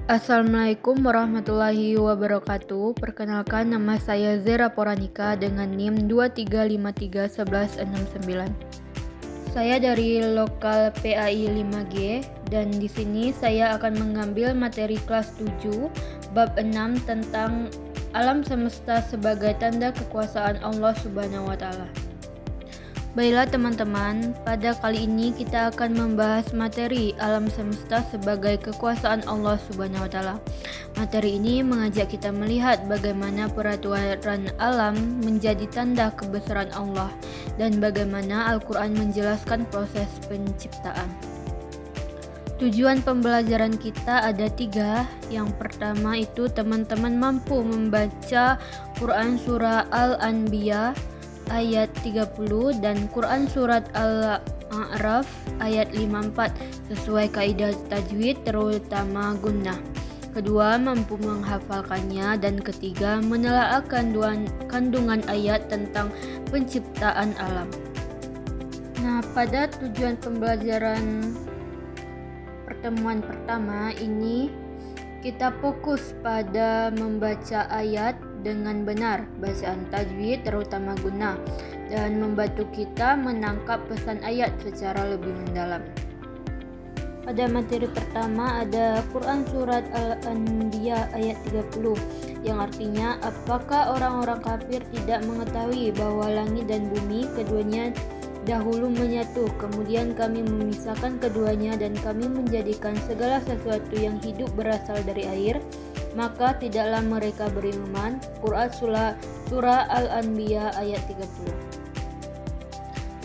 Assalamualaikum warahmatullahi wabarakatuh. Perkenalkan, nama saya Zera Poranika dengan NIM 23531169. Saya dari lokal PAI 5G dan di sini saya akan mengambil materi kelas 7 bab 6 tentang alam semesta sebagai tanda kekuasaan Allah Subhanahu wa taala. Baiklah teman-teman, pada kali ini kita akan membahas materi alam semesta sebagai kekuasaan Allah Subhanahu wa taala. Materi ini mengajak kita melihat bagaimana peraturan alam menjadi tanda kebesaran Allah dan bagaimana Al-Qur'an menjelaskan proses penciptaan. Tujuan pembelajaran kita ada 3. Yang pertama itu teman-teman mampu membaca Quran surah Al-Anbiya ayat 30 dan Quran surat Al-A'raf ayat 54 sesuai kaidah tajwid terutama gunnah. Kedua, mampu menghafalkannya dan ketiga, menelaah kandungan ayat tentang penciptaan alam. Nah, pada tujuan pembelajaran pertemuan pertama ini kita fokus pada membaca ayat dengan benar, bacaan tajwid terutama gunnah, dan membantu kita menangkap pesan ayat secara lebih mendalam. Pada materi pertama ada Quran surat Al-Anbiya ayat 30 yang artinya, apakah orang-orang kafir tidak mengetahui bahwa langit dan bumi keduanya dahulu menyatu, kemudian kami memisahkan keduanya dan kami menjadikan segala sesuatu yang hidup berasal dari air, maka tidaklah mereka beriman. Quran surah Al-Anbiya ayat 30.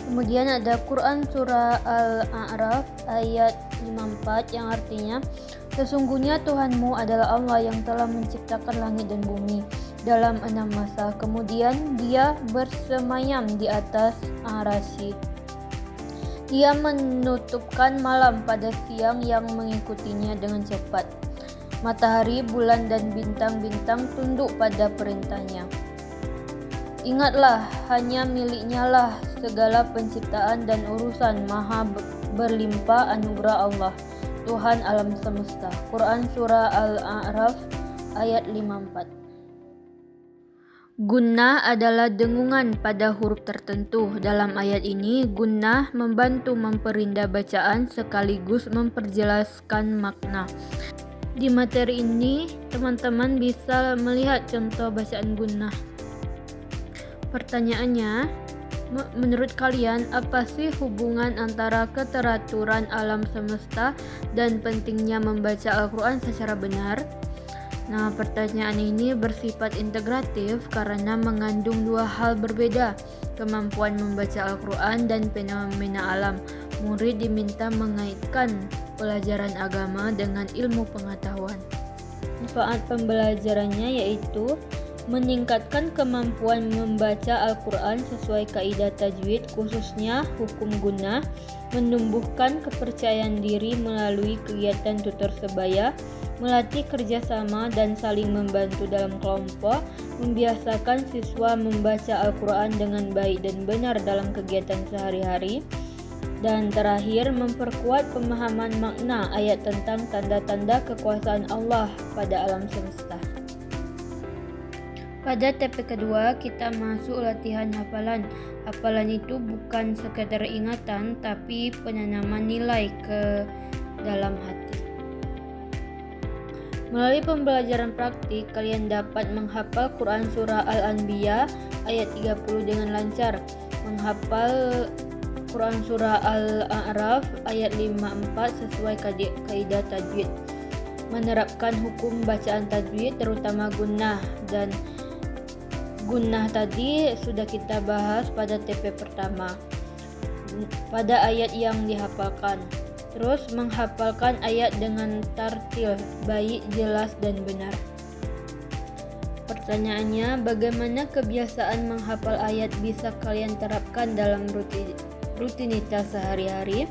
Kemudian ada Quran surah Al-A'raf ayat 54 yang artinya, sesungguhnya Tuhanmu adalah Allah yang telah menciptakan langit dan bumi dalam 6 masa, kemudian dia bersemayam di atas Ar-Rasy. Dia menutupkan malam pada siang yang mengikutinya dengan cepat. Matahari, bulan, dan bintang-bintang tunduk pada perintahnya. Ingatlah, hanya miliknya lah segala penciptaan dan urusan, maha berlimpah anugerah Allah, Tuhan alam semesta. Quran surah Al-A'raf ayat 54. Gunnah adalah dengungan pada huruf tertentu. Dalam ayat ini, gunnah membantu memperindah bacaan sekaligus memperjelaskan makna. Di materi ini, teman-teman bisa melihat contoh bacaan gunnah. Pertanyaannya, menurut kalian apa sih hubungan antara keteraturan alam semesta dan pentingnya membaca Al-Quran secara benar? Nah, pertanyaan ini bersifat integratif karena mengandung 2 hal berbeda, kemampuan membaca Al-Quran dan fenomena alam. Murid diminta mengaitkan pelajaran agama dengan ilmu pengetahuan. Manfaat pembelajarannya yaitu meningkatkan kemampuan membaca Al-Quran sesuai kaidah tajwid, khususnya hukum gunnah, menumbuhkan kepercayaan diri melalui kegiatan tutor sebaya, melatih kerjasama dan saling membantu dalam kelompok, membiasakan siswa membaca Al-Quran dengan baik dan benar dalam kegiatan sehari-hari, dan terakhir memperkuat pemahaman makna ayat tentang tanda-tanda kekuasaan Allah pada alam semesta. Pada TP kedua kita masuk latihan hafalan. Hafalan itu bukan sekedar ingatan tapi penanaman nilai ke dalam hati. Melalui pembelajaran praktik, kalian dapat menghafal Quran surah Al-Anbiya ayat 30 dengan lancar, menghafal Quran surah Al-A'raf ayat 54 sesuai kaidah tajwid, menerapkan hukum bacaan tajwid terutama gunnah, dan gunnah tadi sudah kita bahas pada TP pertama pada ayat yang dihafalkan. Terus menghafalkan ayat dengan tartil, baik, jelas, dan benar. Pertanyaannya, bagaimana kebiasaan menghafal ayat bisa kalian terapkan dalam rutinitas sehari-hari?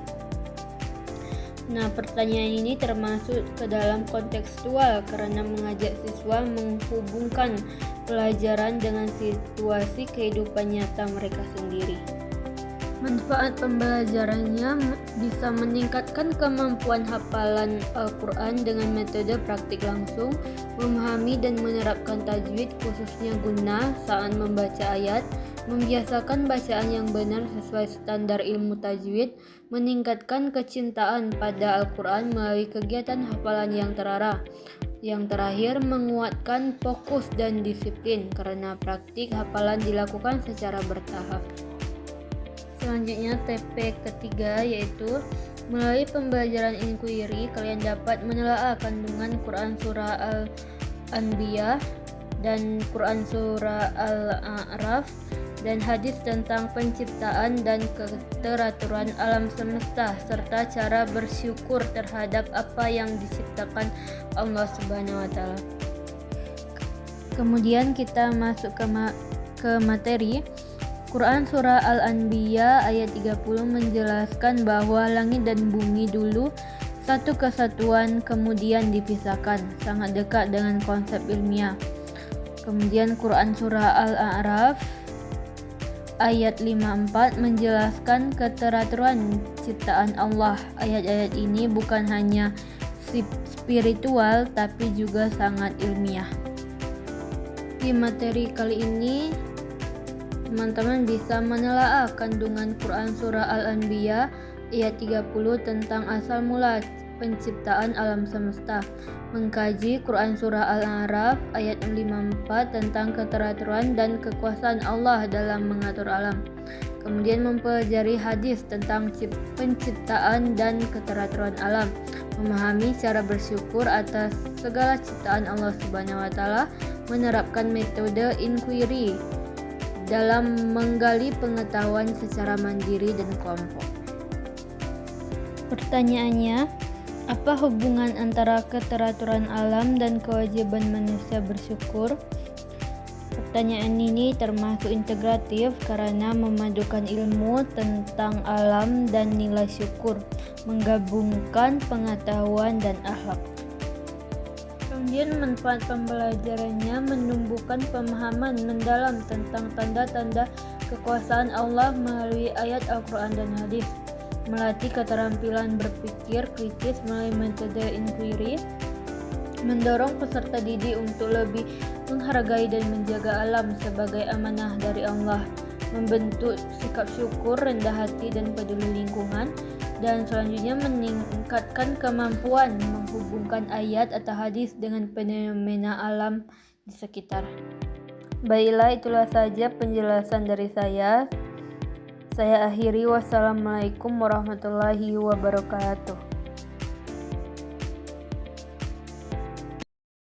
Nah, pertanyaan ini termasuk ke dalam kontekstual karena mengajak siswa menghubungkan pelajaran dengan situasi kehidupan nyata mereka sendiri. Manfaat pembelajarannya bisa meningkatkan kemampuan hafalan Al-Quran dengan metode praktik langsung, memahami dan menerapkan tajwid khususnya guna saat membaca ayat, membiasakan bacaan yang benar sesuai standar ilmu tajwid, meningkatkan kecintaan pada Al-Quran melalui kegiatan hafalan yang terarah. Yang terakhir, menguatkan fokus dan disiplin karena praktik hafalan dilakukan secara bertahap. Selanjutnya TP ketiga yaitu melalui pembelajaran inquiry kalian dapat menelaah kandungan Quran Surah Al-Anbiya dan Quran Surah Al-A'raf dan hadis tentang penciptaan dan keteraturan alam semesta serta cara bersyukur terhadap apa yang diciptakan Allah Subhanahu wa taala. Kemudian kita masuk ke materi. Quran Surah Al-Anbiya ayat 30 menjelaskan bahwa langit dan bumi dulu satu kesatuan kemudian dipisahkan, sangat dekat dengan konsep ilmiah. Kemudian Quran Surah Al-A'raf ayat 54 menjelaskan keteraturan ciptaan Allah. Ayat-ayat ini bukan hanya spiritual tapi juga sangat ilmiah. Di materi kali ini teman-teman bisa menelaah kandungan Quran Surah Al-Anbiya ayat 30 tentang asal mula penciptaan alam semesta, mengkaji Quran Surah Al-A'raf ayat 54 tentang keteraturan dan kekuasaan Allah dalam mengatur alam, kemudian mempelajari hadis tentang penciptaan dan keteraturan alam, memahami cara bersyukur atas segala ciptaan Allah Subhanahu wa taala, menerapkan metode inquiry dalam menggali pengetahuan secara mandiri dan kelompok. Pertanyaannya, apa hubungan antara keteraturan alam dan kewajiban manusia bersyukur? Pertanyaan ini termasuk integratif karena memadukan ilmu tentang alam dan nilai syukur, menggabungkan pengetahuan dan akhlak. Kemudian manfaat pembelajarannya menumbuhkan pemahaman mendalam tentang tanda-tanda kekuasaan Allah melalui ayat Al-Quran dan hadis, melatih keterampilan berpikir kritis melalui metode inquiry, mendorong peserta didik untuk lebih menghargai dan menjaga alam sebagai amanah dari Allah, membentuk sikap syukur, rendah hati dan peduli lingkungan, dan selanjutnya meningkatkan kemampuan menghubungkan ayat atau hadis dengan fenomena alam di sekitar. Baiklah, itulah saja penjelasan dari saya. Saya akhiri, wassalamualaikum warahmatullahi wabarakatuh.